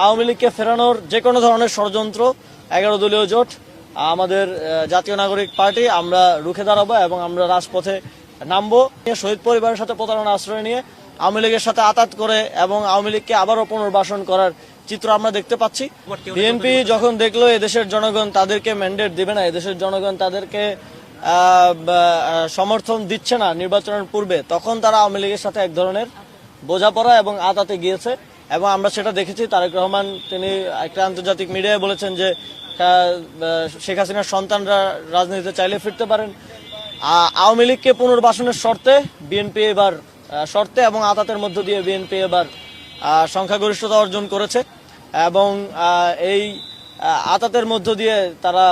আওয়ামী লীগকে ফেরানোর যে কোনো ধরনের ষড়যন্ত্র 11 দলীয় জোট আমাদের জাতীয় নাগরিক পার্টি আমরা রুখে দাঁড়াবো এবং আমরা রাজপথে নামবো। শহীদ পরিবারের সাথে প্রতারণা আশ্রয় নিয়ে আওয়ামী লীগের সাথে আতাত করে এবং আওয়ামী লীগকে আবারও পুনর্বাসন করার চিত্র আমরা দেখতে পাচ্ছি। বিএনপি যখন দেখলো এদেশের জনগণ তাদেরকে ম্যান্ডেট দিবে না, এদেশের জনগণ তাদেরকে সমর্থন দিচ্ছে না নির্বাচনের পূর্বে, তখন তারা আওয়ামী লীগের সাথে এক ধরনের বোঝাপড়া এবং আতাতে গিয়েছে এবং আমরা সেটা দেখেছি। তারেক রহমান তিনি একটা আন্তর্জাতিক মিডিয়ায় বলেছেন যে শেখ হাসিনার সন্তানরা রাজনীতিতে চাইলে ফিরতে পারেন। আওয়ামী লীগকে পুনর্বাসনের শর্তে বিএনপি এবার শর্তে এবং আতাতের মধ্য দিয়ে বিএনপি এবার সংখ্যাগরিষ্ঠতা অর্জন করেছে এবং এই আতাতের মধ্য দিয়ে তারা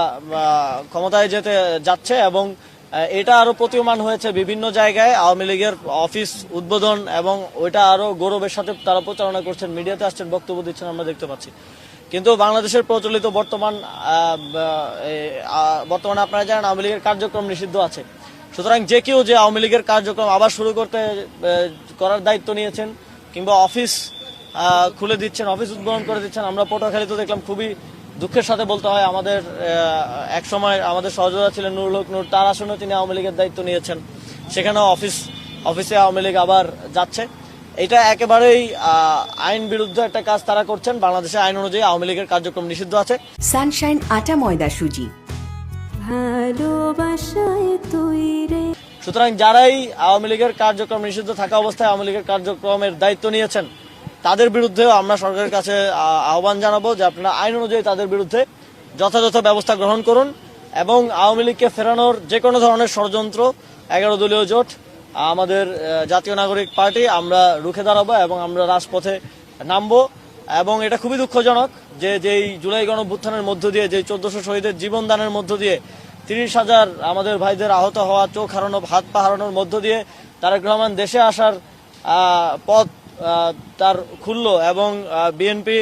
ক্ষমতায় যেতে যাচ্ছে এবং এটা আরো প্রতীয়মান হয়েছে বিভিন্ন জায়গায়। আওয়ামী লীগের অফিস উদ্বোধন এবং ওইটা আরো গৌরবের সাথে তারা প্রচারণা করছেন, মিডিয়াতে আসছেন, বক্তব্য দিচ্ছেন, আমরা দেখতে পাচ্ছি। কিন্তু বাংলাদেশের প্রচলিত বর্তমানে আপনারা জানেন আওয়ামী লীগের কার্যক্রম নিষিদ্ধ আছে। সুতরাং যে কেউ যে আওয়ামী লীগের কার্যক্রম আবার শুরু করার দায়িত্ব নিয়েছেন কিংবা অফিস খুলে দিচ্ছেন, অফিস উদ্বোধন করে দিচ্ছেন, আমরা পটুয়াখালীতে দেখলাম। খুবই দুঃখের সাথে বলতে হয় আমাদের এক সময় আমাদের সহযোগিতা ছিলেন নুরুল হক নূর, তার আসনে তিনি আওয়ামী লীগের দায়িত্ব নিয়েছেন, সেখানেও অফিসে আওয়ামী লীগ আবার যাচ্ছে। এটা একেবারেই আইন বিরুদ্ধ একটা কাজ তারা করছেন। বাংলাদেশের আইন অনুযায়ী আওয়ামী লীগের কার্যক্রম নিষিদ্ধ আছে। সানশাইন আটা ময়দা সুজি, সুতরাং যারাই আওয়ামী লীগের কার্যক্রম নিষিদ্ধ থাকা অবস্থায় আওয়ামী লীগের কার্যক্রমের দায়িত্ব নিয়েছেন তাদের বিরুদ্ধেও আমরা সরকারের কাছে আহ্বান জানাবো যে আপনারা আইন অনুযায়ী তাদের বিরুদ্ধে যথাযথ ব্যবস্থা গ্রহণ করুন এবং আওয়ামী লীগকে ফেরানোর যে কোনো ধরনের ষড়যন্ত্র 11 দলীয় জোট আমাদের জাতীয় নাগরিক পার্টি আমরা রুখে দাঁড়াবো এবং আমরা রাজপথে নামবো। এবং এটা খুবই দুঃখজনক যে যেই জুলাই গণঅভ্যুত্থানের মধ্য দিয়ে যে 1400 শহীদের জীবন দানের মধ্য দিয়ে 30,000 আমাদের ভাইদের আহত হওয়া, চোখ হারানো, হাত পা হারানোর মধ্য দিয়ে তারেক রহমান দেশে আসার পথ তার খুললো এবং বিএনপি